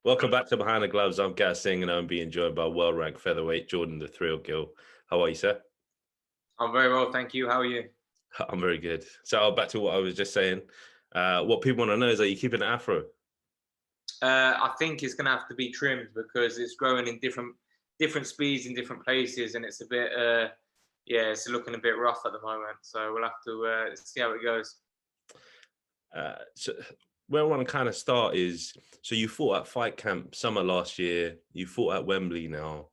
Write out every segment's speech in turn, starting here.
Welcome back to Behind the Gloves. I'm Gaz Singh and I'm being joined by world-ranked featherweight Jordan the Thrill Gill. How are you, sir? I'm very well, thank you. How are you? I'm very good. So back to what I was just saying. What people want to know is, are you keeping an afro? I think it's going to have to be trimmed because it's growing in different speeds in different places, and it's a bit, it's looking a bit rough at the moment. So we'll have to see how it goes. So where I want to kind of start is, so you fought at Fight Camp summer last year. You fought at Wembley now.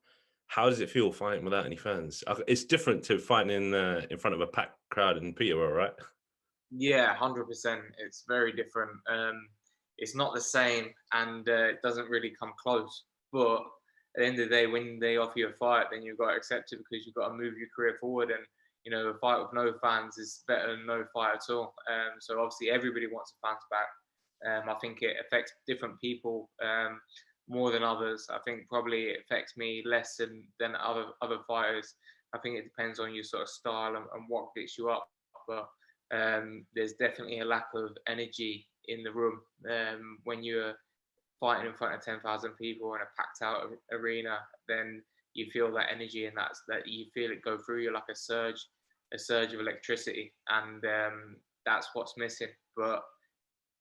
How does it feel fighting without any fans? It's different to fighting in front of a packed crowd in Peterborough, right? Yeah, 100%. It's very different. It's not the same, and it doesn't really come close. But at the end of the day, when they offer you a fight, then you've got to accept it because you've got to move your career forward. And a fight with no fans is better than no fight at all. So obviously, everybody wants the fans back. I think it affects different people more than others. I think probably it affects me less than other fighters. I think it depends on your sort of style and what gets you up. But there's definitely a lack of energy in the room when you're fighting in front of 10,000 people in a packed out arena. Then you feel that energy, and that you feel it go through you like a surge of electricity, and that's what's missing. But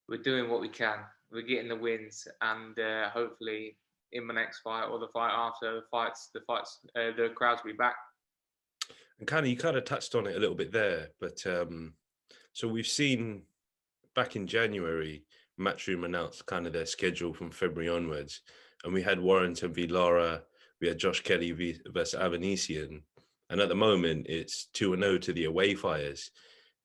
we're doing what we can. We're getting the wins, and hopefully in my next fight or the fight after the crowds will be back. And you kind of touched on it a little bit there, but so we've seen back in January, Matchroom announced kind of their schedule from February onwards, and we had Warrington v Lara, we had Josh Kelly versus Avanesian, and at the moment it's 2-0 to the away fighters.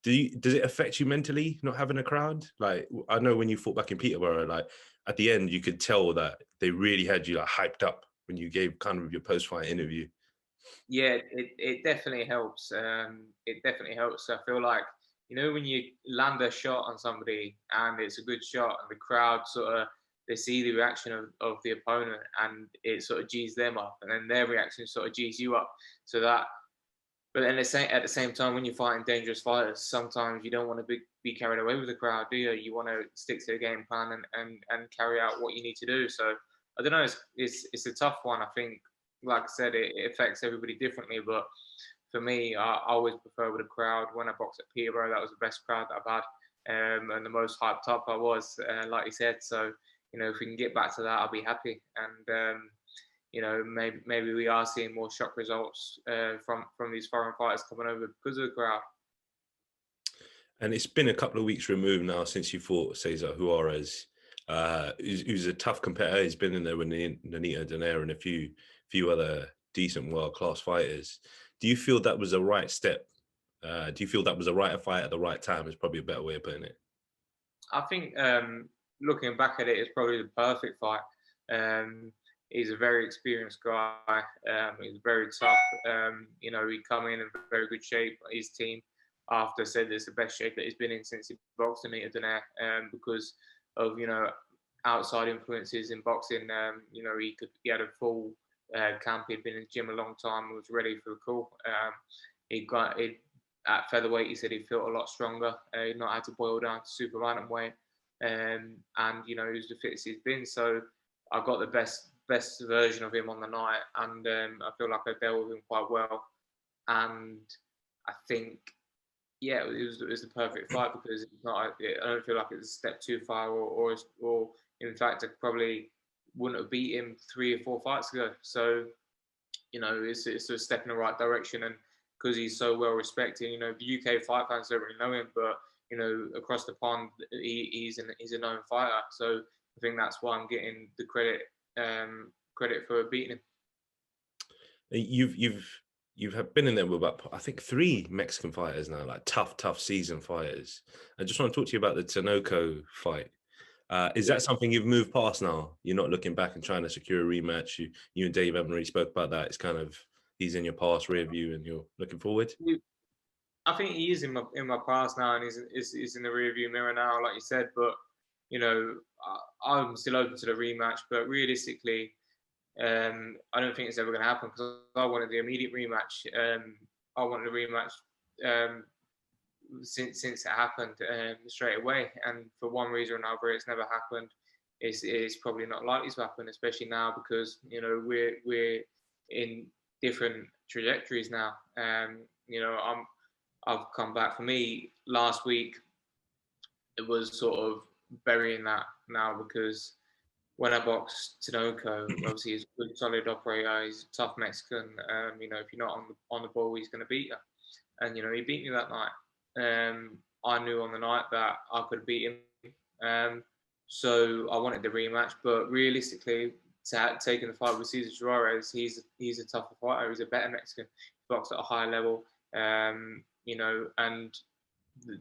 Does it affect you mentally not having a crowd? Like, I know when you fought back in Peterborough, like at the end you could tell that they really had you like hyped up when you gave kind of your post-fight interview. Yeah, it definitely helps. It definitely helps. I feel like, when you land a shot on somebody and it's a good shot, and the crowd sort of, they see the reaction of the opponent, and it sort of G's them up, and then their reaction sort of G's you up. So that, but then at the same time, when you're fighting dangerous fighters, sometimes you don't want to be carried away with the crowd, do you? You want to stick to the game plan and carry out what you need to do. So I don't know. It's a tough one. I think, like I said, it affects everybody differently. But for me, I always prefer with a crowd. When I boxed at Peterborough, that was the best crowd that I've had, and the most hyped up I was, like you said. So if we can get back to that, I'll be happy. And maybe we are seeing more shock results from these foreign fighters coming over because of the crowd. And it's been a couple of weeks removed now since you fought Cesar Juarez, who's a tough competitor. He's been in there with Nonito Donaire and a few other decent world-class fighters. Do you feel that was the right step? Do you feel that was the right fight at the right time? Is probably a better way of putting it. I think looking back at it, it's probably the perfect fight. He's a very experienced guy. He's very tough. He come in very good shape. His team, after said, it's the best shape that he's been in since he boxed in Nonito because of outside influences in boxing. He had a full camp. He'd been in the gym a long time. Was ready for the call. At featherweight, he said he felt a lot stronger. He'd not had to boil down to super weight, and he was the fittest he's been. So I got the best version of him on the night, and I feel like I dealt with him quite well. And I think, yeah, it was the perfect fight because it's not. I don't feel like it's a step too far, or in fact, I probably wouldn't have beat him 3 or 4 fights ago. So it's a step in the right direction, and because he's so well respected, the UK fight fans don't really know him, but across the pond, he's a known fighter. So I think that's why I'm getting the credit for beating him. You've been in there with about, I think, 3 Mexican fighters now, like tough season fighters. I just want to talk to you about the Tinoco fight. Is Yeah. that something you've moved past now? You're not looking back and trying to secure a rematch. You and Dave haven't really spoke about that. It's kind of, he's in your past rear view and you're looking forward. I think he is in my past now, and he's in the rearview mirror now, like you said. But I'm still open to the rematch. But realistically, I don't think it's ever going to happen because I wanted the immediate rematch. I wanted a rematch since it happened straight away, and for one reason or another, it's never happened. it's probably not likely to happen, especially now because we're in different trajectories now. I've come back. For me, last week it was sort of burying that now because when I boxed Tinoco, obviously he's a good, solid operator. He's a tough Mexican. If you're not on the ball, he's going to beat you. And he beat me that night. I knew on the night that I could beat him. So I wanted the rematch, but realistically, taking the fight with Cesar Suarez, he's a tougher fighter. He's a better Mexican. He boxed at a higher level. And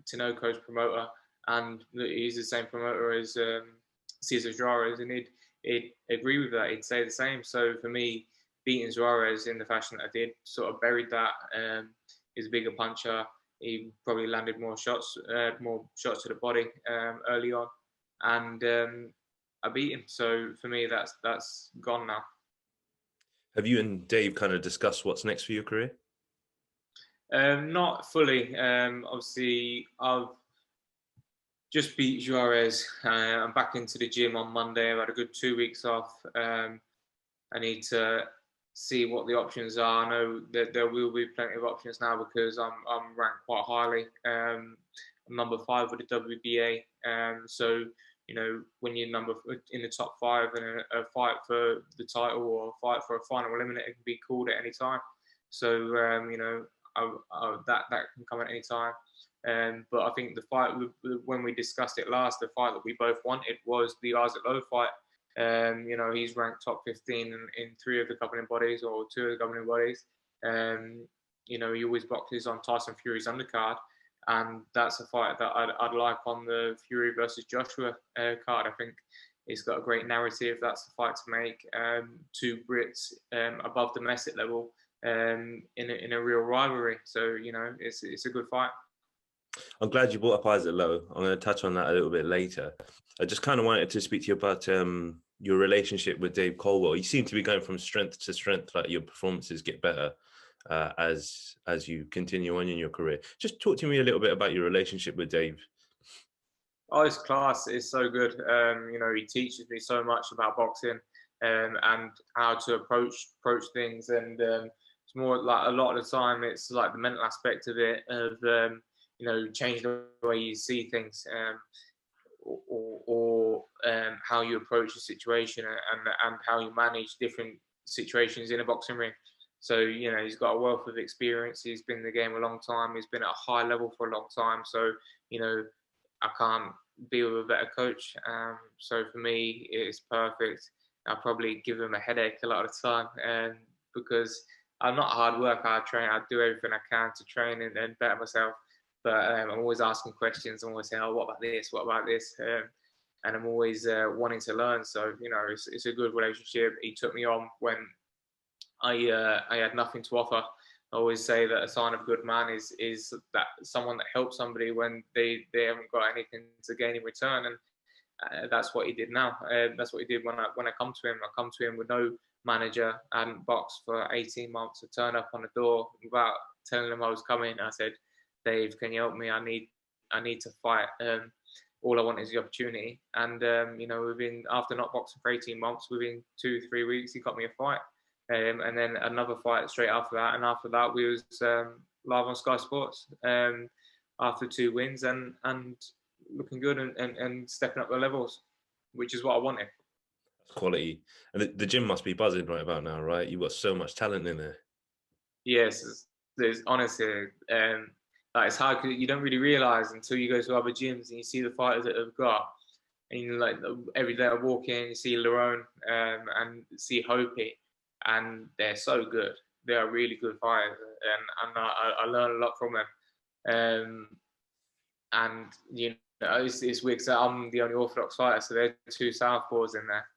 Tinoco's promoter, and he's the same promoter as Cesar Suarez, and he'd agree with that. He'd say the same. So for me, beating Suarez in the fashion that I did, sort of buried that. He's a bigger puncher. He probably landed more shots to the body early on, and I beat him. So for me, that's gone now. Have you and Dave kind of discussed what's next for your career? Not fully. Obviously, I've just beat Juarez. I'm back into the gym on Monday. I've had a good 2 weeks off. I need to see what the options are. I know that there will be plenty of options now because I'm ranked quite highly. I'm number 5 with the WBA. So when you're in the top 5 and a fight for the title or a fight for a final eliminator can be called at any time. So that can come at any time. But I think the fight, when we discussed it last, the fight that we both wanted was the Lowe fight. He's ranked top 15 in 3 of the governing bodies or 2 of the governing bodies. He always boxes on Tyson Fury's undercard, and that's a fight that I'd like on the Fury versus Joshua card. I think it's got a great narrative. That's the fight to make. 2 Brits above domestic level in a real rivalry. So it's a good fight. I'm glad you brought up Lowe. I'm going to touch on that a little bit later. I just kind of wanted to speak to you about your relationship with Dave Colwell. You seem to be going from strength to strength, like your performances get better as you continue on in your career. Just talk to me a little bit about your relationship with Dave. Oh, his class is so good. He teaches me so much about boxing and how to approach things. And it's more like a lot of the time, it's like the mental aspect of it, of change the way you see things, or how you approach a situation and how you manage different situations in a boxing ring. So he's got a wealth of experience. He's been in the game a long time. He's been at a high level for a long time. So I can't be with a better coach. So for me, it's perfect. I'll probably give him a headache a lot of the time, because I'm not a hard worker. I train. I do everything I can to train and better myself. But I'm always asking questions. I'm always saying, "Oh, what about this? What about this?" And I'm always wanting to learn. So it's a good relationship. He took me on when I had nothing to offer. I always say that a sign of a good man is that someone that helps somebody when they haven't got anything to gain in return, and that's what he did now. That's what he did when I come to him. I come to him with no manager. I hadn't boxed for 18 months. I turned up on the door without telling him I was coming. I said, "Dave, can you help me? I need to fight. All I want is the opportunity." And after not boxing for 18 months, within 2-3 weeks, he got me a fight. And then another fight straight after that. And after that, we was live on Sky Sports after 2 wins and looking good and stepping up the levels, which is what I wanted. Quality. And the gym must be buzzing right about now, right? You've got so much talent in there. Yes, there's honestly, like it's hard because you don't really realize until you go to other gyms and you see the fighters that have got. And like every day I walk in, you see Lerone and see Hopi. And they're so good. They are really good fighters, and I learn a lot from them. And it's weird because I'm the only Orthodox fighter, so there are 2 southpaws in there,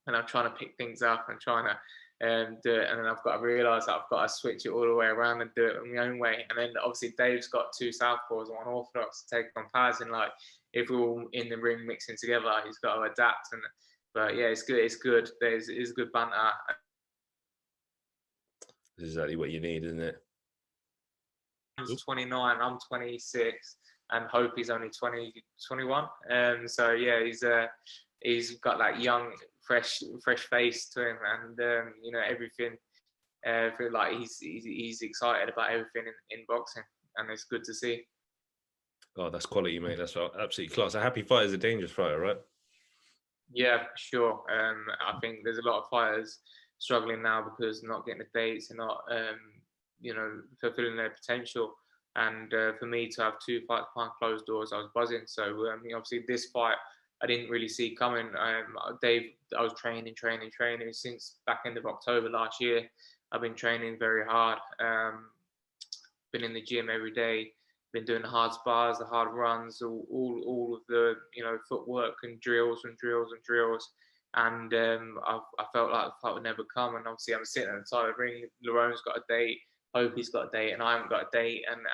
and I'm trying to pick things up and trying to do it, and then I've got to realise that I've got to switch it all the way around and do it in my own way. And then obviously Dave's got 2 southpaws and 1 Orthodox to take on pads, and like if we're all in the ring mixing together, he's got to adapt. But yeah, it's good. It's good. There's good banter. This is exactly what you need, isn't it? He's 29, I'm 26, and Hope he's only 20, 21. So yeah, he's got that young, fresh face to him, and everything. Feel like he's excited about everything in boxing, and it's good to see. Oh, that's quality, mate. That's absolutely class. A happy fighter is a dangerous fighter, right? Yeah, for sure. I think there's a lot of fighters struggling now because not getting the dates and not, fulfilling their potential. And for me to have 2 fights behind closed doors, I was buzzing. So obviously this fight I didn't really see coming. Dave, I was training since back end of October last year. I've been training very hard. Been in the gym every day, been doing the hard spars, the hard runs, all of the footwork and drills. And I felt like the fight would never come. And obviously, I'm sitting at the side of the ring. Larone's got a date, Hope's got a date, and I haven't got a date. And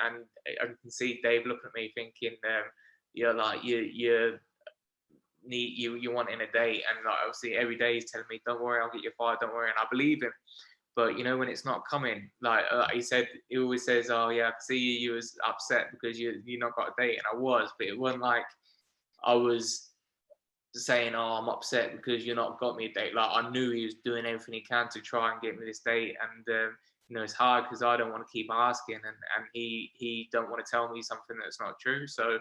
I can see Dave looking at me thinking, you're like you wanting a date. And like obviously every day he's telling me, don't worry, I'll get your fight, don't worry. And I believe him. But when it's not coming, like he said, he always says, "Oh yeah, I can see you was upset because you not got a date," and I was, but it wasn't like I was saying, "Oh, I'm upset because you're not got me a date." Like I knew he was doing everything he can to try and get me this date, and it's hard because I don't want to keep asking, and he don't want to tell me something that's not true. So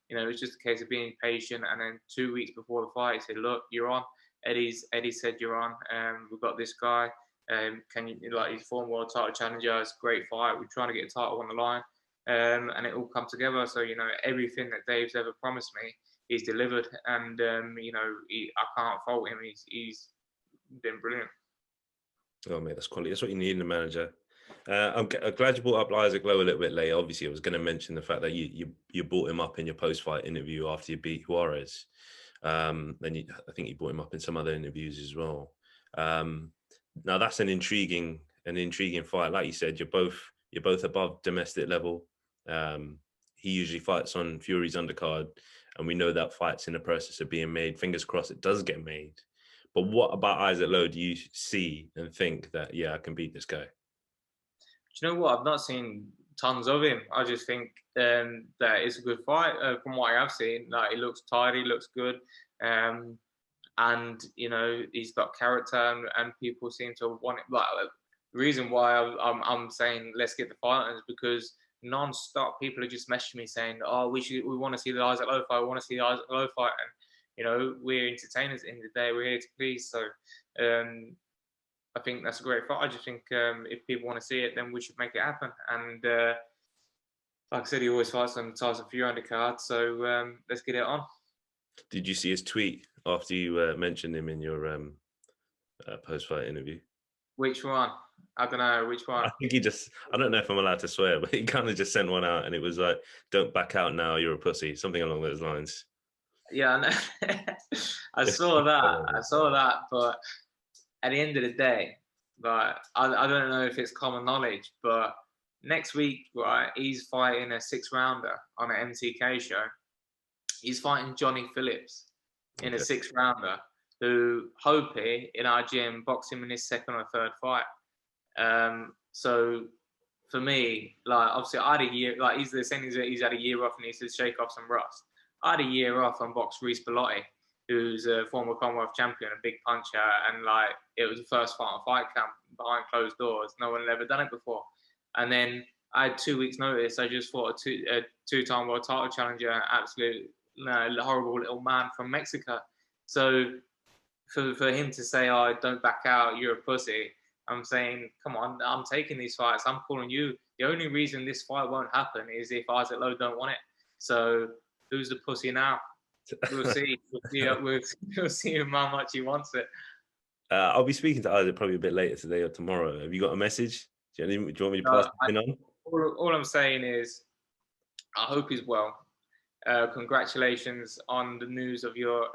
it's just a case of being patient. And then 2 weeks before the fight, he said, "Look, you're on." Eddie said, "You're on. We've got this guy. Can you like he's former world title challenger? It's a great fight. We're trying to get a title on the line, and it all come together. So everything that Dave's ever promised me, he's delivered, and I can't fault him. He's been brilliant." Oh, mate, that's quality. That's what you need in a manager. I'm glad you brought up Isaac Lowe a little bit later. Obviously, I was going to mention the fact that you brought him up in your post-fight interview after you beat Juarez. And I think you brought him up in some other interviews as well. Now that's an intriguing fight. Like you said, you're both above domestic level. He usually fights on Fury's undercard, and we know that fight's in the process of being made. Fingers crossed it does get made. But what about Isaac Lowe do you see and think that, yeah, I can beat this guy? Do you know what? I've not seen tons of him. I just think that it's a good fight from what I have seen. Like he looks tidy, looks good. And he's got character, and people seem to want it. Like the reason why I'm saying let's get the fight is because non-stop people are just messaging me saying, "Oh, we want to see the Isaac Lowe fight. We want to see the Isaac Lowe fight." And we're entertainers in the day. We're here to please. So I think that's a great fight. I just think if people want to see it, then we should make it happen. And like I said, he always fights on Tyson Fury undercard. So let's get it on. Did you see his tweet after you mentioned him in your post-fight interview? Which one? I don't know which one. I think I don't know if I'm allowed to swear, but he kind of just sent one out and it was like, "Don't back out now, you're a pussy," something along those lines. Yeah, I saw that. But at the end of the day, but I don't know if it's common knowledge, but next week, right, he's fighting a 6-rounder on an MTK show. He's fighting Johnny Phillips in a 6-rounder, who Hopi in our gym boxed him in his second or third fight. So for me, like obviously I had a year, like he's had a year off and needs to shake off some rust. I had a year off and boxed Reece Bellotti, who's a former Commonwealth champion, a big puncher, and like it was the first fight on Fight Camp behind closed doors. No one had ever done it before. And then I had 2 weeks' notice. I just fought a two-time world title challenger, absolute horrible little man from Mexico. So for him to say, "Oh, don't back out, you're a pussy," I'm saying, come on, I'm taking these fights. I'm calling you. The only reason this fight won't happen is if Isaac Lowe don't want it. So who's the pussy now? We'll see. We'll see how much he wants it. I'll be speaking to Isaac probably a bit later today or tomorrow. Have you got a message? Do you want me to pass something on? All I'm saying is, I hope he's well. Congratulations on the news of your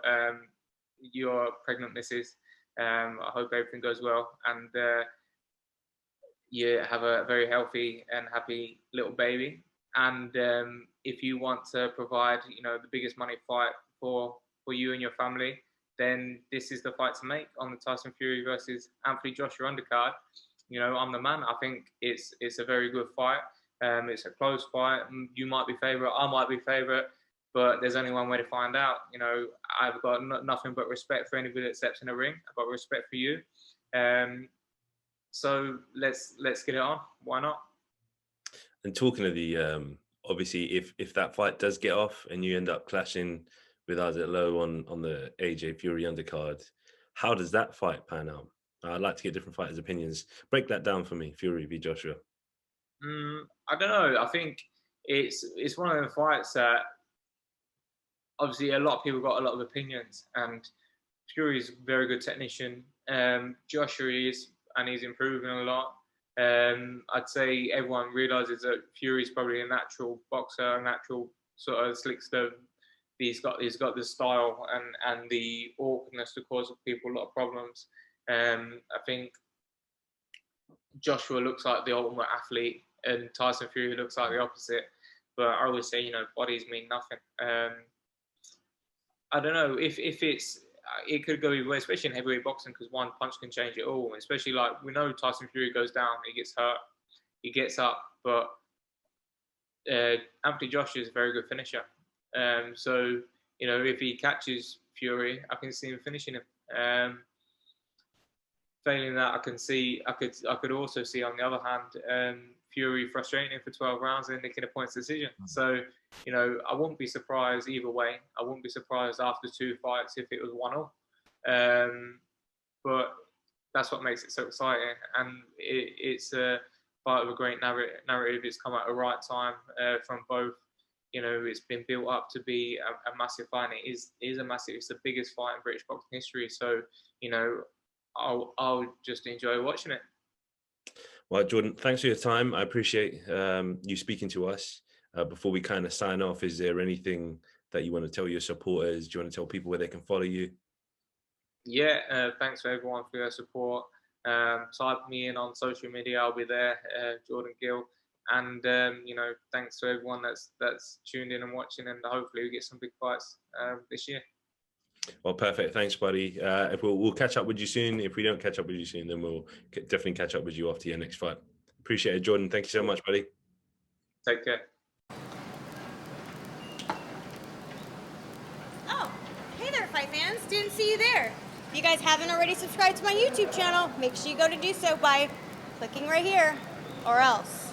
pregnant missus. I hope everything goes well, and you have a very healthy and happy little baby. And if you want to provide, the biggest money fight for you and your family, then this is the fight to make on the Tyson Fury versus Anthony Joshua undercard. I'm the man. I think it's a very good fight. It's a close fight. You might be favourite. I might be favourite. but there's only one way to find out. I've got nothing but respect for anybody that steps in the ring. I've got respect for you. So let's get it on. Why not? And talking of the obviously, if that fight does get off and you end up clashing with Isaac Lowe on the AJ Fury undercard, how does that fight pan out? I'd like to get different fighters' opinions. Break that down for me, Fury v Joshua. I don't know. I think it's one of the fights that obviously a lot of people got a lot of opinions, and Fury's a very good technician. Joshua is, and he's improving a lot. I'd say everyone realizes that Fury's probably a natural boxer, a natural sort of slickster. He's got the style and the awkwardness to cause people a lot of problems. I think Joshua looks like the ultimate athlete, and Tyson Fury looks like the opposite. But I always say, bodies mean nothing. I don't know if it could go either way, especially in heavyweight boxing, because one punch can change it all. Especially like we know Tyson Fury goes down, he gets hurt, he gets up, but Anthony Joshua is a very good finisher. So if he catches Fury, I can see him finishing him. Failing that, I could also see, on the other hand, Fury frustrating him for 12 rounds and making a points decision. So, I wouldn't be surprised either way. I wouldn't be surprised after 2 fights if it was 1-1. But that's what makes it so exciting, and it's a part of a great narrative. It's come at the right time from both. It's been built up to be a massive fight. And it is a massive. It's the biggest fight in British boxing history. So, I'll just enjoy watching it. Well, Jordan, thanks for your time. I appreciate you speaking to us. Before we kind of sign off, is there anything that you want to tell your supporters? Do you want to tell people where they can follow you? Yeah, thanks for everyone for your support. Type me in on social media. I'll be there, Jordan Gill. And thanks to everyone that's tuned in and watching. And hopefully we get some big fights this year. Well, perfect. Thanks, buddy. If we'll catch up with you soon. If we don't catch up with you soon, then we'll definitely catch up with you after your next fight. Appreciate it, Jordan. Thank you so much, buddy. Take care. Oh, hey there, fight fans. Didn't see you there. If you guys haven't already subscribed to my YouTube channel, make sure you go to do so by clicking right here, or else.